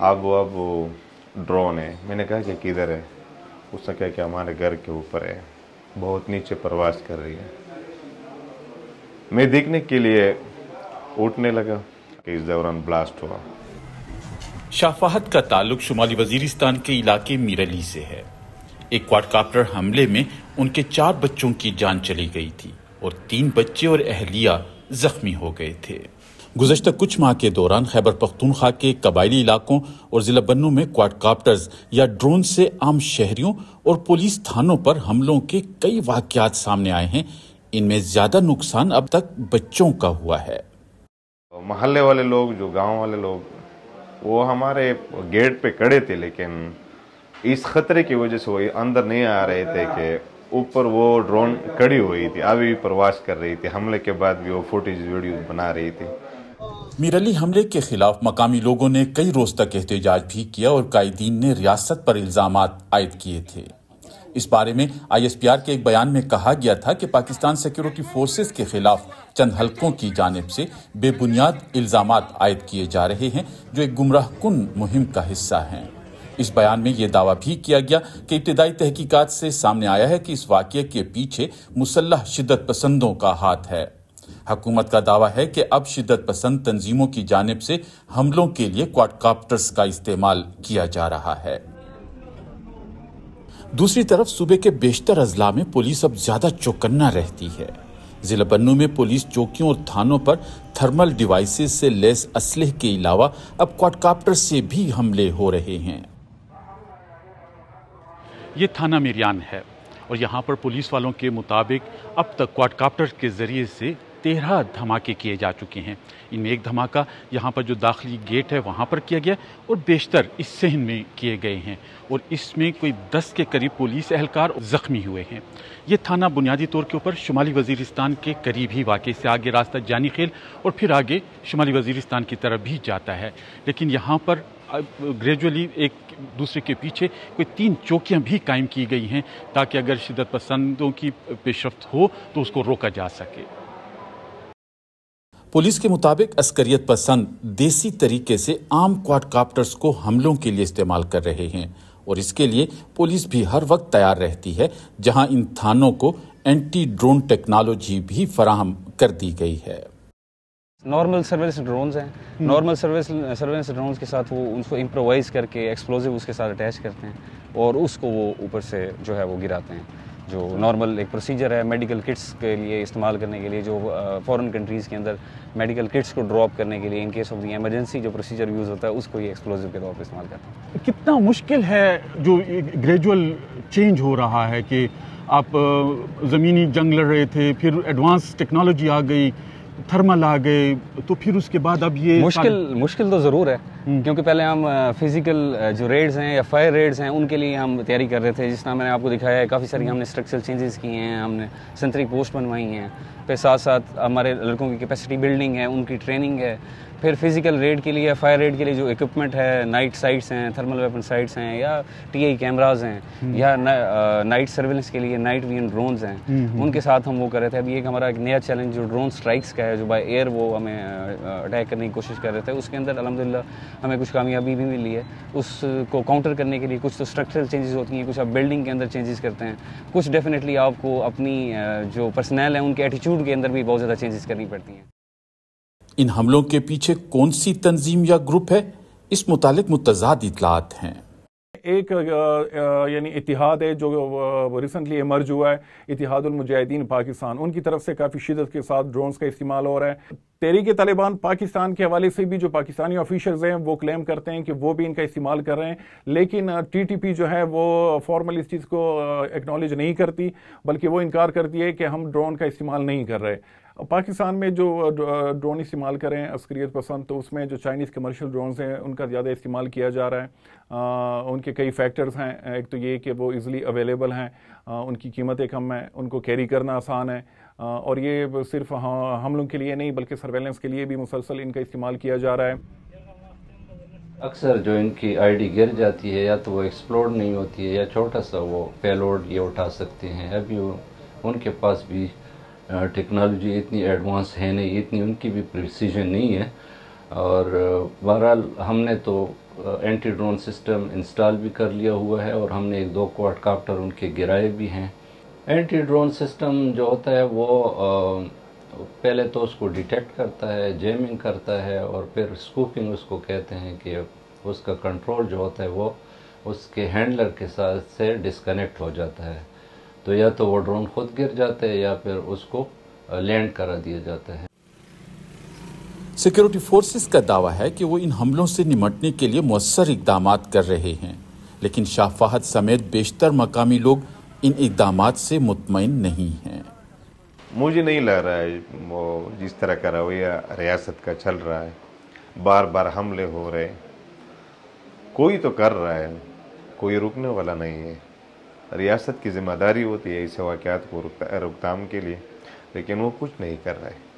अब वो ड्रोन है। मैंने कहा कि किधर है? उसने कहा कि हमारे घर के ऊपर है, बहुत नीचे प्रवास कर रही है। मैं देखने के लिए उठने लगा कि इस दौरान ब्लास्ट हुआ। शाह फहद का ताल्लुक शुमाली वजीरिस्तान के इलाके मीरली से है। एक क्वाडकाप्टर हमले में उनके 4 बच्चों की जान चली गई थी और 3 बच्चे और अहलिया जख्मी हो गए थे। गुज़श्ता कुछ माह के दौरान खैबर पख्तूनख्वा के कबायली इलाकों और जिला बन्नू में क्वाडकाप्टर्स या ड्रोन से आम शहरियों और पुलिस थानों पर हमलों के कई वाक़यात सामने आए हैं। इनमें ज्यादा नुकसान अब तक बच्चों का हुआ है। मोहल्ले वाले लोग, जो गांव वाले लोग, वो हमारे गेट पे खड़े थे, लेकिन इस खतरे की वजह से वो अंदर नहीं आ रहे थे कि ऊपर वो ड्रोन खड़ी हुई थी, अभी भी प्रवास कर रही थी। हमले के बाद भी वो फुटेज वीडियो बना रही थी। मीरली हमले के खिलाफ मकामी लोगों ने कई रोज तक एहतजाज भी किया और कायदीन ने रियासत पर इल्जामात आयद किए थे। इस बारे में ISPR के एक बयान में कहा गया था कि पाकिस्तान सिक्योरिटी फोर्सेस के खिलाफ चंद हलकों की जानिब से बेबुनियाद इल्जामात आयद किए जा रहे हैं जो एक गुमराहकुन मुहिम का हिस्सा हैं। इस बयान में यह दावा भी किया गया कि इब्तिदाई तहकीकात से सामने आया है कि इस वाक़ये के पीछे मुसल्लह शिद्दत पसंदों का हाथ है। हुकूमत का दावा है कि अब शिद्दत पसंद तंजीमों की जानिब से हमलों के लिए क्वाडकाप्टर्स का इस्तेमाल किया जा रहा है। दूसरी तरफ सूबे के बेशतर अजला में पुलिस अब ज्यादा चौकन्ना रहती है। जिला बन्नू में पुलिस चौकियों और थानों पर थर्मल डिवाइसेस से लैस असलहे के अलावा अब क्वाडकाप्टर से भी हमले हो रहे हैं। ये थाना मिरियान है और यहाँ पर पुलिस वालों के मुताबिक अब तक क्वाडकाप्टर के जरिए से 13 धमाके किए जा चुके हैं। इनमें एक धमाका यहाँ पर जो दाखिली गेट है वहाँ पर किया गया और बेशतर इस सहन में किए गए हैं और इसमें कोई 10 के करीब पुलिस एहलकार जख्मी हुए हैं। ये थाना बुनियादी तौर के ऊपर शुमाली वजीरिस्तान के करीब ही वाक़ई से आगे रास्ता जानी खेल और फिर आगे शुमाली वजीरिस्तान की तरफ भी जाता है, लेकिन यहाँ पर ग्रेजुअली एक दूसरे के पीछे कोई 3 चौकियाँ भी कायम की गई हैं ताकि अगर शिद्दत पसंदों की पेशरफ्त हो तो उसको रोका जा सके। पुलिस के मुताबिक अस्करियत पसंद देसी तरीके से आम क्वाडकाप्टर्स को हमलों के लिए इस्तेमाल कर रहे हैं और इसके लिए पुलिस भी हर वक्त तैयार रहती है, जहां इन थानों को एंटी ड्रोन टेक्नोलॉजी भी फराहम कर दी गई है। नॉर्मल सर्वेलेंस ड्रोन्स हैं, नॉर्मल सर्वेलेंस ड्रोन्स के साथ वो उसको इम्प्रोवाइज करके एक्सप्लोजिव उसके साथ अटैच करते हैं और उसको वो ऊपर से जो है वो गिराते हैं। जो नॉर्मल एक प्रोसीजर है मेडिकल किट्स के लिए इस्तेमाल करने के लिए, जो फॉरेन कंट्रीज़ के अंदर मेडिकल किट्स को ड्रॉप करने के लिए in case of the emergency जो प्रोसीजर यूज़ होता है उसको ये एक्सप्लोजिव के तौर पर इस्तेमाल करते हैं। कितना मुश्किल है जो ग्रेजुअल चेंज हो रहा है कि आप ज़मीनी जंग लड़ रहे थे, फिर एडवांस टेक्नोलॉजी आ गई, थर्मल आ गए, तो फिर उसके बाद अब ये मुश्किल तो ज़रूर है क्योंकि पहले हम फिज़िकल जो रेड्स हैं या फायर रेड्स हैं उनके लिए हम तैयारी कर रहे थे। जिस तरह मैंने आपको दिखाया है काफ़ी सारी हमने स्ट्रक्चरल चेंजेस किए हैं, हमने सेंट्री पोस्ट बनवाई हैं, फिर साथ साथ हमारे लड़कों की कैपेसिटी बिल्डिंग है, उनकी ट्रेनिंग है, फिर फिज़िकल रेड के लिए, फायर रेड के लिए जो इक्विपमेंट है, नाइट साइट्स हैं, थर्मल वेपन साइट्स हैं या TI कैमराज हैं या नाइट सर्वेलेंस के लिए नाइट विजन ड्रोन्स हैं, उनके साथ हम वो कर रहे थे। अभी एक हमारा एक नया चैलेंज जो ड्रोन स्ट्राइक्स का है, जो बाय एयर वो हमें अटैक करने की कोशिश कर रहे थे, उसके अंदर अल्हम्दुलिल्लाह हमें कुछ कामयाबी भी मिली है। उसको काउंटर करने के लिए कुछ तो स्ट्रक्चरल चेंजेस होती हैं, कुछ आप बिल्डिंग के अंदर चेंजेस करते हैं, कुछ डेफिनेटली आपको अपनी जो पर्सनल है उनके एटीट्यूड के अंदर भी बहुत ज़्यादा चेंजेस करनी पड़ती हैं। इन हमलों के पीछे कौन सी तंजीम या ग्रुप है, इस मुतालिक मुतज़ाद इत्तलात हैं। एक यानी इतिहाद है जो रिसेंटली इमर्ज हुआ है, इतिहादुल मुजाहिदीन पाकिस्तान, उनकी तरफ से काफ़ी शिद्दत के साथ ड्रोन्स का इस्तेमाल हो रहा है। तहरीक-ए-तालिबान पाकिस्तान के हवाले से भी जो पाकिस्तानी ऑफिशियल्स हैं वो क्लेम करते हैं कि वो भी इनका इस्तेमाल कर रहे हैं, लेकिन TTP जो है वो फॉर्मल इस चीज़ को एक्नॉलेज नहीं करती, बल्कि वो इनकार करती है कि हम ड्रोन का इस्तेमाल नहीं कर रहे। पाकिस्तान में जो ड्रोन इस्तेमाल करें अस्करियत पसंद, तो उसमें जो चाइनीज़ कमर्शियल ड्रोन्स हैं उनका ज़्यादा इस्तेमाल किया जा रहा है। उनके कई फैक्टर्स हैं, एक तो ये कि वो इजीली अवेलेबल हैं, उनकी कीमतें कम हैं, उनको कैरी करना आसान है, और ये सिर्फ हमलों के लिए नहीं बल्कि सर्वेलेंस के लिए भी मुसलसल इनका इस्तेमाल किया जा रहा है। अक्सर जो इनकी ID गिर जाती है या तो वो एक्सप्लोड नहीं होती है या छोटा सा वो पेलोड ये उठा सकते हैं। अभी उनके पास भी टेक्नोलॉजी इतनी एडवांस है नहीं, इतनी उनकी भी प्रिसीजन नहीं है, اور بہرحال ہم نے تو اینٹی ڈرون سسٹم انسٹال بھی کر لیا ہوا ہے اور ہم نے 1-2 کوڈ کاپٹر ان کے گرائے بھی ہیں۔ اینٹی ڈرون سسٹم جو ہوتا ہے وہ پہلے تو اس کو ڈیٹیکٹ کرتا ہے، جیمنگ کرتا ہے، اور پھر اسکوپنگ اس کو کہتے ہیں کہ اس کا کنٹرول جو ہوتا ہے وہ اس کے ہینڈلر کے ساتھ سے ڈسکنیکٹ ہو جاتا ہے، تو یا تو وہ ڈرون خود گر جاتا ہے یا پھر اس کو لینڈ کرا دیا جاتا ہے۔ سیکیورٹی فورسز کا دعویٰ ہے کہ وہ ان حملوں سے نمٹنے کے لیے مؤثر اقدامات کر رہے ہیں، لیکن شاہ فہد سمیت بیشتر مقامی لوگ ان اقدامات سے مطمئن نہیں ہیں۔ مجھے نہیں لگ رہا ہے وہ جس طرح کا رویہ ریاست کا چل رہا ہے، بار بار حملے ہو رہے، کوئی تو کر رہا ہے، کوئی رکنے والا نہیں ہے۔ ریاست کی ذمہ داری ہوتی ہے اس واقعات کو روک تھام کے لیے، لیکن وہ کچھ نہیں کر رہا ہے۔